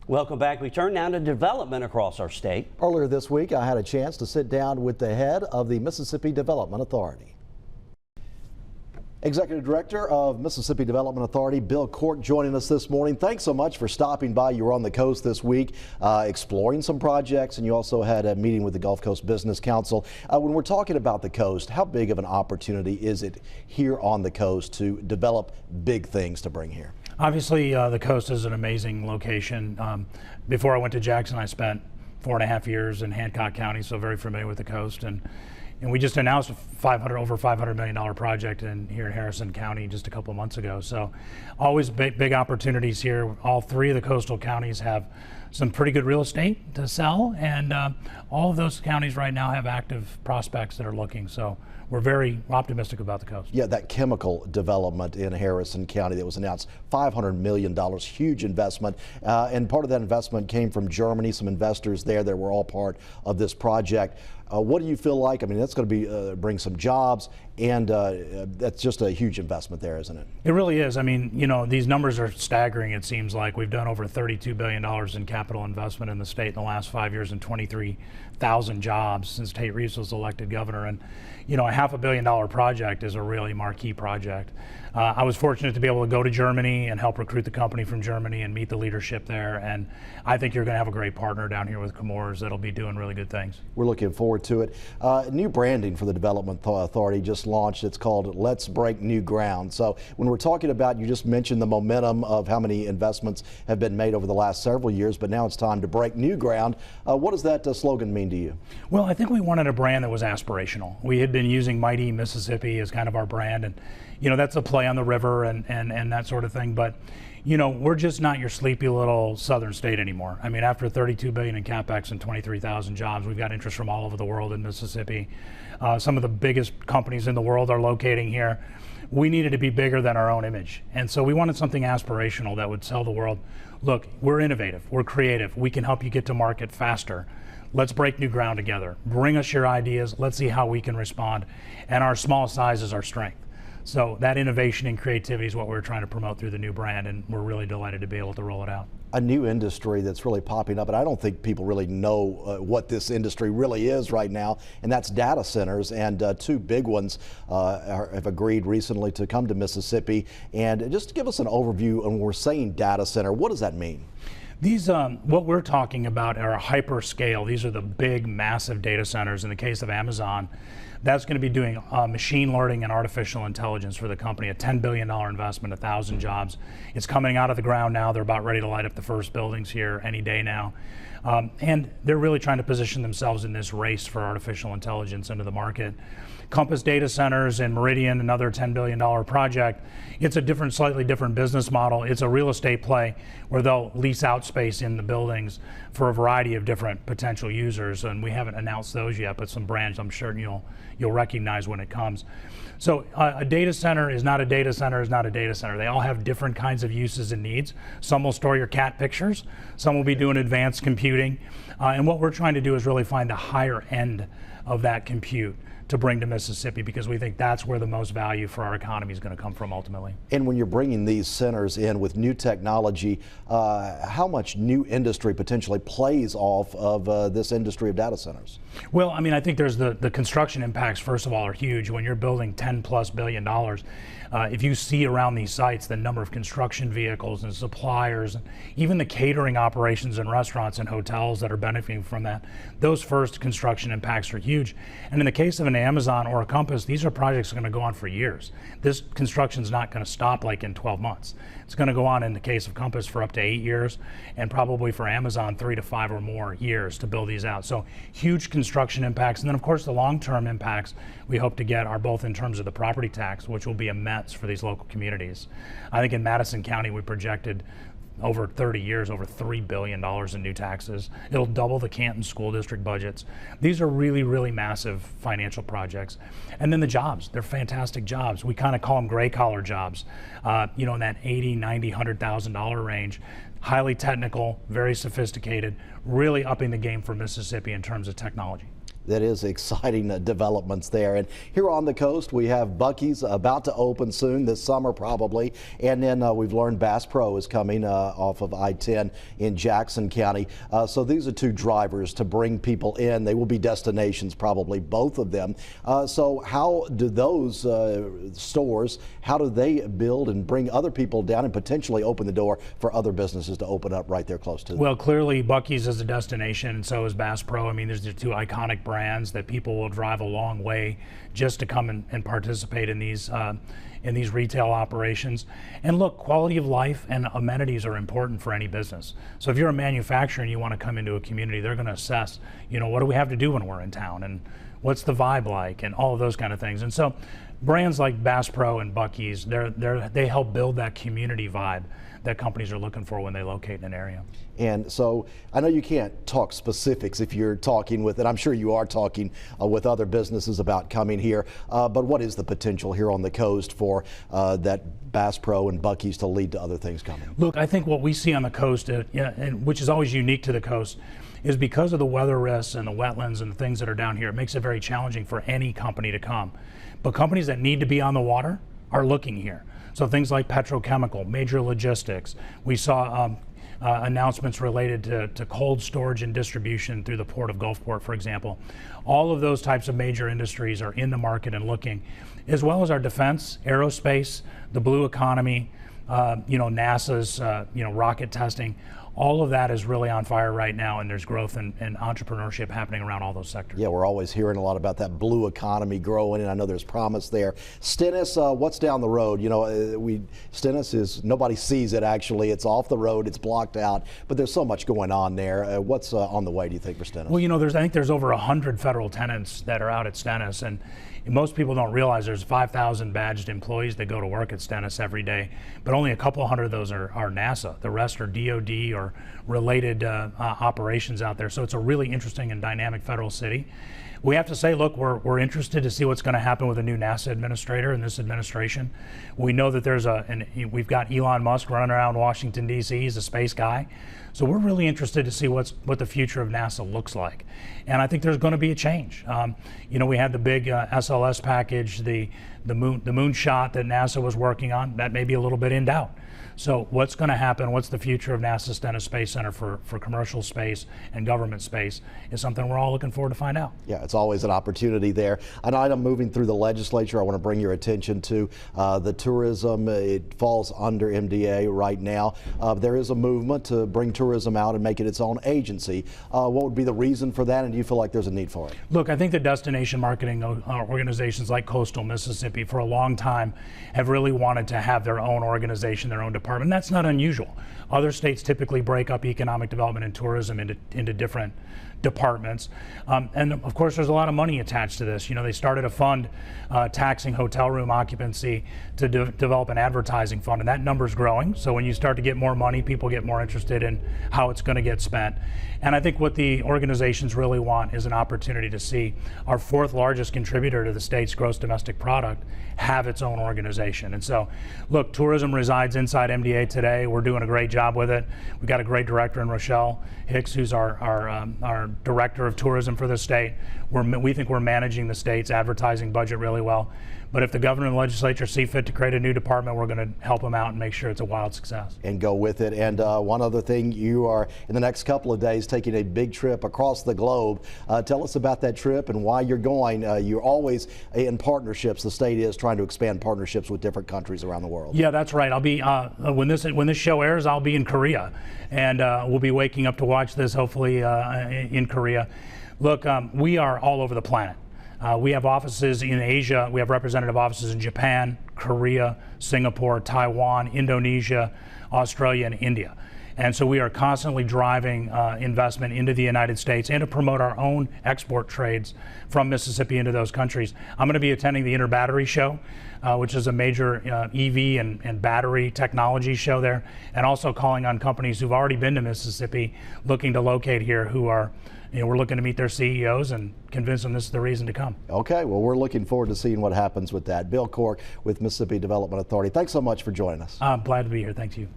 Welcome back. We turn now to development across our state. Earlier this week, I had a chance to sit down with the head of the Mississippi Development Authority. Executive Director of Mississippi Development Authority, Bill Cork, joining us this morning. Thanks so much for stopping by. You were on the coast this week exploring some projects, and you also had a meeting with the Gulf Coast Business Council. When we're talking about the coast, how big of an opportunity is it here on the coast to develop big things to bring here? Obviously, the coast is an amazing location. Before I went to Jackson, I spent 4.5 years in Hancock County, so very familiar with the coast. And we just announced a over $500 million project here in Harrison County just a couple of months ago. So always big opportunities here. All three of the coastal counties have some pretty good real estate to sell, and all of those counties right now have active prospects that are looking. So we're very optimistic about the coast. Yeah, that chemical development in Harrison County that was announced, $500 million, huge investment. And part of that investment came from Germany, some investors there that were all part of this project. What do you feel like? I mean, that's going to be bring some jobs, and that's just a huge investment there, isn't it? It really is. I mean, you know, these numbers are staggering. It seems like we've done over $32 billion in capital investment in the state in the last 5 years, and 23,000 jobs since Tate Reeves was elected governor. And, you know, a $500 million project is a really marquee project. I was fortunate to be able to go to Germany and help recruit the company from Germany and meet the leadership there. And I think you're going to have a great partner down here with Chemours that'll be doing really good things. We're looking forward to it. New branding for the Development Authority just launched. It's called Let's Break New Ground. So when we're talking about, you just mentioned the momentum of how many investments have been made over the last several years, but now it's time to break new ground. What does that slogan mean to you? Well, I think we wanted a brand that was aspirational. We had been using Mighty Mississippi as kind of our brand, and you know, that's a play on the river and that sort of thing. But, you know, we're just not your sleepy little southern state anymore. I mean, after $32 billion in CapEx and 23,000 jobs, we've got interest from all over the world in Mississippi. Some of the biggest companies in the world are locating here. We needed to be bigger than our own image. And so we wanted something aspirational that would tell the world, look, we're innovative, we're creative, we can help you get to market faster. Let's break new ground together. Bring us your ideas. Let's see how we can respond. And our small size is our strength. So that innovation and creativity is what we're trying to promote through the new brand, and we're really delighted to be able to roll it out. A new industry that's really popping up, and I don't think people really know what this industry really is right now, and that's data centers. And two big ones have agreed recently to come to Mississippi. And just give us an overview on when we're saying data center, what does that mean? These, what we're talking about are hyperscale. These are the big, massive data centers. In the case of Amazon, that's going to be doing machine learning and artificial intelligence for the company, a $10 billion investment, 1,000 jobs. It's coming out of the ground now. They're about ready to light up the first buildings here any day now. And they're really trying to position themselves in this race for artificial intelligence into the market. Compass Data Centers in Meridian, another $10 billion project. It's a slightly different business model. It's a real estate play where they'll lease out space in the buildings for a variety of different potential users. And we haven't announced those yet, but some brands I'm sure you'll recognize when it comes. So a data center is not a data center is not a data center. They all have different kinds of uses and needs. Some will store your cat pictures. Some will be doing advanced computing. And what we're trying to do is really find the higher end of that compute to bring to Mississippi, because we think that's where the most value for our economy is going to come from ultimately. And when you're bringing these centers in with new technology, how much new industry potentially plays off of this industry of data centers? Well, I mean, I think there's the construction impacts, first of all, are huge. When you're building $10+ billion, if you see around these sites the number of construction vehicles and suppliers, and even the catering operations and restaurants and hotels that are benefiting from that, those first construction impacts are huge. And in the case of an Amazon or a Compass, these are projects that are going to go on for years. This construction is not going to stop like in 12 months. It's going to go on in the case of Compass for up to 8 years, and probably for Amazon 3 to 5 or more years to build these out. So huge construction impacts. And then of course the long-term impacts we hope to get are both in terms of the property tax, which will be immense for these local communities. I think in Madison County we projected over 30 years, over $3 billion in new taxes. It'll double the Canton school district budgets. These are really, really massive financial projects. And then the jobs, they're fantastic jobs. We kind of call them gray collar jobs, you know, in that $80,000, $90,000, $100,000 range. Highly technical, very sophisticated, really upping the game for Mississippi in terms of technology. That is exciting developments there. And here on the coast, we have Buc-ee's about to open soon, this summer probably. And then we've learned Bass Pro is coming off of I-10 in Jackson County. So these are two drivers to bring people in. They will be destinations, probably both of them. So how do those stores, how do they build and bring other people down and potentially open the door for other businesses to open up right there close to them? Well, clearly Buc-ee's is a destination, and so is Bass Pro. I mean, there's the two iconic brands that people will drive a long way just to come and participate in these retail operations. And look, quality of life and amenities are important for any business. So if you're a manufacturer and you want to come into a community, they're going to assess, you know, what do we have to do when we're in town, and what's the vibe like, and all of those kind of things. And so brands like Bass Pro and Buc-ee's, they help build that community vibe that companies are looking for when they locate in an area. And so I know you can't talk specifics if you're talking with, and I'm sure you are talking with other businesses about coming here, but what is the potential here on the coast for that Bass Pro and Buc-ee's to lead to other things coming? Look, I think what we see on the coast, and which is always unique to the coast, is because of the weather risks and the wetlands and the things that are down here, it makes it very challenging for any company to come. But companies that need to be on the water are looking here. So things like petrochemical, major logistics. We saw announcements related to cold storage and distribution through the port of Gulfport, for example. All of those types of major industries are in the market and looking, as well as our defense, aerospace, the blue economy, NASA's rocket testing. All of that is really on fire right now, and there's growth and entrepreneurship happening around all those sectors. Yeah, we're always hearing a lot about that blue economy growing, and I know there's promise there. Stennis, what's down the road? You know, Stennis is, nobody sees it actually. It's off the road, it's blocked out, but there's so much going on there. What's on the way, do you think, for Stennis? Well, you know, I think there's over 100 federal tenants that are out at Stennis, and most people don't realize there's 5,000 badged employees that go to work at Stennis every day, but only a couple hundred of those are NASA. The rest are DOD or related operations out there. So it's a really interesting and dynamic federal city. We have to say, look, we're interested to see what's going to happen with a new NASA administrator in this administration. We know that we've got Elon Musk running around Washington, D.C. He's a space guy. So we're really interested to see what the future of NASA looks like. And I think there's going to be a change. We had the big SLS package, the moon shot that NASA was working on. That may be a little bit in doubt. So what's going to happen? What's the future of NASA's Stennis Space Center for commercial space and government space is something we're all looking forward to find out. Yeah, it's always an opportunity there. An item moving through the legislature I want to bring your attention to, the tourism. It falls under MDA right now. There is a movement to bring tourism out and make it its own agency. What would be the reason for that, and do you feel like there's a need for it? Look, I think the destination marketing organizations like Coastal Mississippi for a long time have really wanted to have their own organization, their own department. That's not unusual. Other states typically break up economic development and tourism into different departments. And of course, there's a lot of money attached to this. You know, they started a fund taxing hotel room occupancy to develop an advertising fund, and that number's growing. So when you start to get more money, people get more interested in how it's going to get spent. And I think what the organizations really want is an opportunity to see our fourth largest contributor to the state's gross domestic product have its own organization. And so, look, tourism resides inside MDA today. We're doing a great job with it. We've got a great director in Rochelle Hicks, who's our director of tourism for the state. We think we're managing the state's advertising budget really well. But if the governor and the legislature see fit to create a new department, we're going to help them out and make sure it's a wild success. And go with it. And one other thing, you are in the next couple of days taking a big trip across the globe. Tell us about that trip and why you're going. You're always in partnerships. The state is trying to expand partnerships with different countries around the world. Yeah, that's right. I'll be when this show airs, I'll be in Korea, and we'll be waking up to watch this hopefully in Korea. Look, we are all over the planet. We have offices in Asia. We have representative offices in Japan, Korea, Singapore, Taiwan, Indonesia, Australia, and India. And so we are constantly driving investment into the United States and to promote our own export trades from Mississippi into those countries. I'm going to be attending the Interbattery Show, which is a major EV and battery technology show there, and also calling on companies who've already been to Mississippi looking to locate here who are, we're looking to meet their CEOs and convince them this is the reason to come. Okay, well, we're looking forward to seeing what happens with that. Bill Cork with Mississippi Development Authority. Thanks so much for joining us. I'm glad to be here. Thank you.